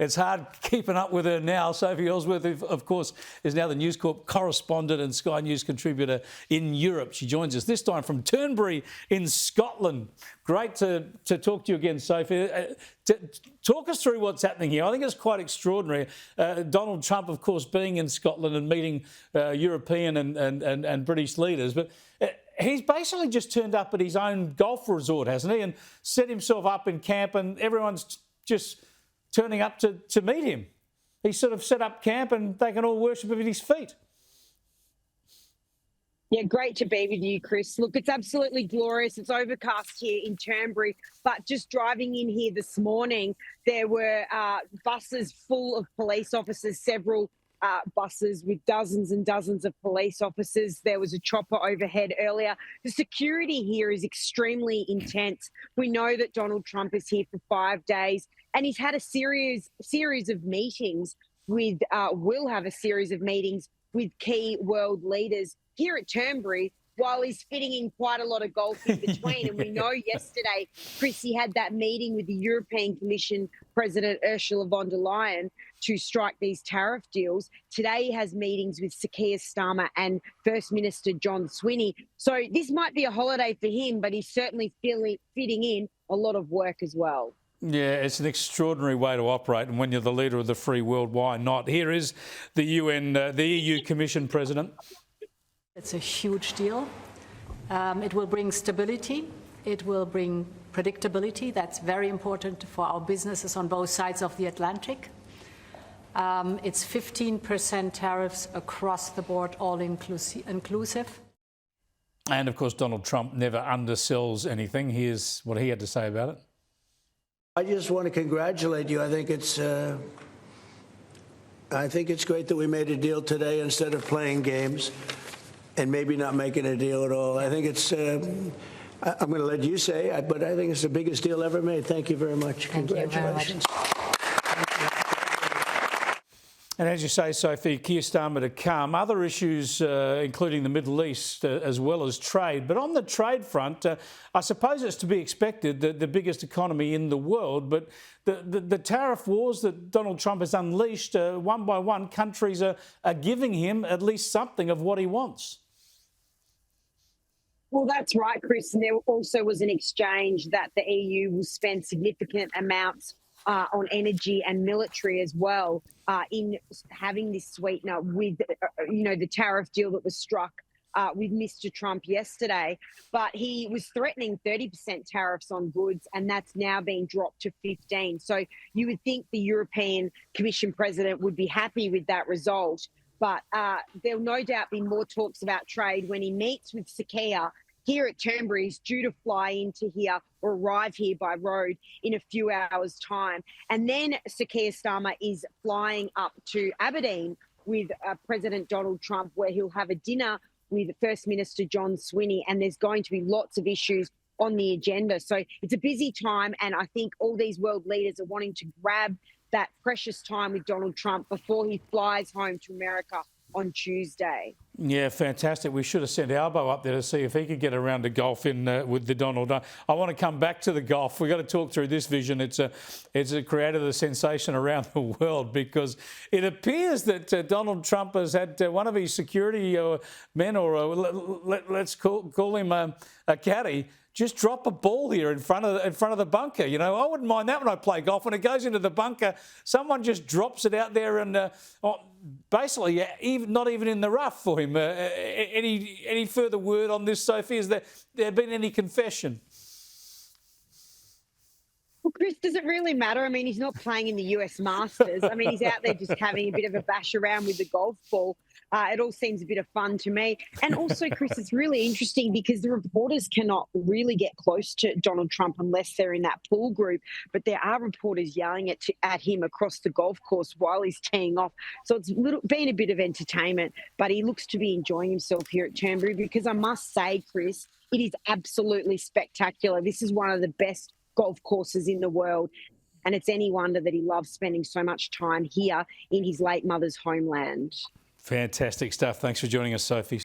It's hard keeping up with her now. Sophie Elsworth, of course, is now the News Corp correspondent and Sky News contributor in Europe. She joins us this time from Turnberry in Scotland. Great to talk to you again, Sophie. Talk us through what's happening here. I think it's quite extraordinary. Donald Trump, of course, being in Scotland and meeting European and British leaders, but he's basically just turned up at his own golf resort, hasn't he, and set himself up in camp, and everyone's just turning up to meet him. He sort of set up camp and they can all worship at his feet. Yeah, great to be with you, Chris. Look, it's absolutely glorious. It's overcast here in Turnberry, but just driving in here this morning, there were buses full of police officers, several buses with dozens and dozens of police officers. There was a chopper overhead earlier. The security here is extremely intense. We know that Donald Trump is here for 5 days, and he's had a series of meetings with, will have a series of meetings with key world leaders here at Turnberry, while he's fitting in quite a lot of golf in between. And we know yesterday, Chris, he had that meeting with the European Commission President Ursula von der Leyen to strike these tariff deals. Today he has meetings with Keir Starmer and First Minister John Swinney. So this might be a holiday for him, but he's certainly fitting in a lot of work as well. Yeah, it's an extraordinary way to operate, and when you're the leader of the free world, why not? Here is the EU Commission President. It's a huge deal. It will bring stability. It will bring predictability. That's very important for our businesses on both sides of the Atlantic. It's 15% tariffs across the board, all inclusive. And of course, Donald Trump never undersells anything. Here's what he had to say about it. I just want to congratulate you. I think it's great that we made a deal today instead of playing games and maybe not making a deal at all. I think it's, I'm going to let you say, but I think it's the biggest deal ever made. Thank you very much. Congratulations. And as you say, Sophie, Keir Starmer to come. Other issues, including the Middle East, as well as trade. But on the trade front, I suppose it's to be expected that the biggest economy in the world, but the tariff wars that Donald Trump has unleashed, one by one, countries are giving him at least something of what he wants. Well, that's right, Chris. And there also was an exchange that the EU will spend significant amounts on energy and military as well in having this sweetener with, the tariff deal that was struck with Mr. Trump yesterday. But he was threatening 30% tariffs on goods, and that's now been dropped to 15. So you would think the European Commission President would be happy with that result. But there'll no doubt be more talks about trade when he meets with Keir here at Turnberry. He's due to fly into here or arrive here by road in a few hours' time. And then Keir Starmer is flying up to Aberdeen with President Donald Trump, where he'll have a dinner with First Minister John Swinney, and there's going to be lots of issues on the agenda. So it's a busy time, and I think all these world leaders are wanting to grab that precious time with Donald Trump before he flies home to America on Tuesday. Yeah, fantastic. We should have sent Albo up there to see if he could get around to golf with the Donald. I want to come back to the golf. We've got to talk through this vision. It's created a sensation around the world because it appears that Donald Trump has had one of his security men, or let's call him a caddy, just drop a ball here in front of the bunker. You know, I wouldn't mind that when I play golf. When it goes into the bunker, someone just drops it out there and basically not even in the rough for him. Any further word on this, Sophie? Has there been any confession? Well, Chris, does it really matter? I mean, he's not playing in the US Masters. I mean, he's out there just having a bit of a bash around with the golf ball. It all seems a bit of fun to me. And also, Chris, it's really interesting because the reporters cannot really get close to Donald Trump unless they're in that pool group. But there are reporters yelling at him across the golf course while he's teeing off. So it's been a bit of entertainment, but he looks to be enjoying himself here at Turnberry because I must say, Chris, it is absolutely spectacular. This is one of the best golf courses in the world. And it's any wonder that he loves spending so much time here in his late mother's homeland. Fantastic stuff. Thanks for joining us, Sophie.